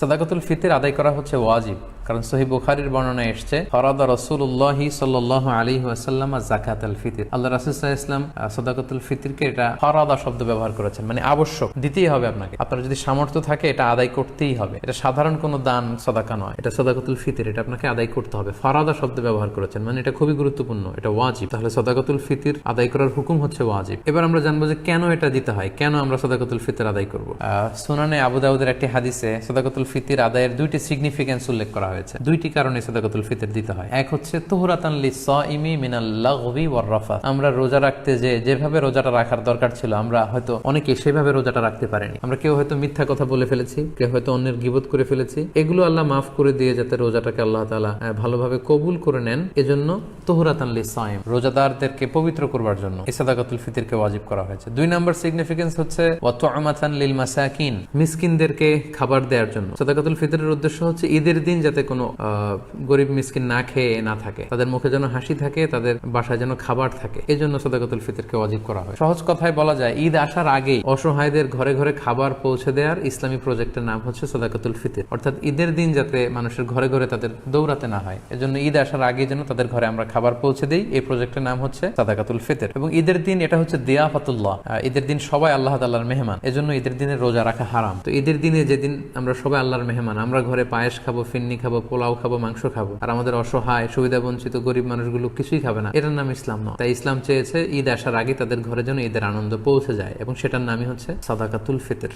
সাদাকাতুল ফিতর আদায় করা হচ্ছে ওয়াজিব, কারণ সহিহ বুখারীর বর্ণনায় এসেছে ফরাদা রাসূলুল্লাহি সাল্লাল্লাহু আলাইহি ওয়াসাল্লাম যাকাতুল ফিতর। আল্লাহ রাসূল সাল্লাল্লাহু আলাইহি ওয়াসাল্লাম সাদাকাতুল ফিতরকে এটা ফরাদা শব্দ ব্যবহার করেছেন, মানে আবশ্যক, দিতেই হবে আপনাকে। আপনার যদি সামর্থ্য থাকে এটা আদায় করতেই হবে। এটা সাধারণ কোনো দান সাদাকা নয়, এটা সাদাকাতুল ফিতর, এটা আপনাকে আদায় করতে হবে। ফরাদা শব্দ ব্যবহার করেছেন, মানে এটা খুবই গুরুত্বপূর্ণ, এটা ওয়াজিব। তাহলে সাদাকাতুল ফিতর আদায় করার হুকুম হচ্ছে ওয়াজিব। এবার আমরা জানবো যে কেন এটা দিতে হয়, কেন আমরা সাদাকাতুল ফিতর আদায় করব। সুনানে আবু দাউদের একটি হাদিসে সাদাকাতুল ফিতর আদায়ের দুইটি সিগনিফিকেন্স উল্লেখ করা হয়েছে। দুইটি কারণে সাদাকাতুল ফিতর দিতে হয়। এক হচ্ছে তুহরাতান লিস-সাইমি মিনাল লাগবি ওয়ার রাফাত। আমরা রোজা রাখতে যেভাবে রোজাটা রাখার দরকার ছিল, আমরা হয়তো অনেকে সেভাবে রোজাটা রাখতে পারিনি। আমরা কেউ হয়তো মিথ্যা কথা বলে ফেলেছি, কেউ হয়তো অন্যের গীবত করে ফেলেছি। এগুলো আল্লাহ মাফ করে দিয়ে যাতে রোজাটাকে আল্লাহ তাআলা ভালোভাবে কবুল করে নেন, এজন্য তুহরাতান লিস-সাইম, রোজাদারদেরকে পবিত্র করবার জন্য এই সাদাকাতুল ফিতরকে ওয়াজিব করা হয়েছে। দুই নাম্বার সিগনিফিকেন্স হচ্ছে ওয়া তু'মাতান লিল মাসাকিন, মিসকিনদেরকে খাবার দেওয়ার জন্য। সাদাকাতুল ফিতরের উদ্দেশ্য হচ্ছে ঈদের দিন যাতে কোনো গরিব মিসকিন না খেয়ে না থাকে, তাদের মুখে যেন হাসি থাকে, তাদের বাসায় যেন খাবার থাকে, এই জন্য সাদাকাতুল ফিতরকে ওয়াজিব করা হয়। সহজ কথায় বলা যায়, ঈদ আসার আগে অসহায়দের ঘরে ঘরে খাবার পৌঁছে দেওয়ার ইসলামী প্রজেক্টের নাম হচ্ছে সাদাকাতুল ফিতর। অর্থাৎ ঈদের দিন যাতে মানুষের ঘরে ঘরে তাদের দৌড়াতে না হয়, এজন্য ঈদ আসার আগে যেন তাদের ঘরে আমরা খাবার পৌঁছে দিই, এই প্রজেক্টের নাম হচ্ছে সাদাকাতুল ফিতর। এবং ঈদের দিন এটা হচ্ছে দিয়াফাতুল্লাহ, ঈদের দিন সবাই আল্লাহ তাআলার মেহমান, এজন্য ঈদের দিনে রোজা রাখা হারাম। তো ঈদের দিনে যেদিন আমরা সবাই আল্লাহর মেহমান, আমরা ঘরে পায়েস খাবো, ফিন্নি খাবো, পোলাও খাবো, মাংস খাবো, আর আমাদের অসহায় সুবিধা বঞ্চিত গরিব মানুষগুলো কিছুই খাবে না, এটার নাম ইসলাম নয়। তাই ইসলাম চেয়েছে ঈদ আসার আগে তাদের ঘরে যেন ঈদের আনন্দ পৌঁছে যায়, এবং সেটার নামই হচ্ছে সাদাকাতুল ফিতর।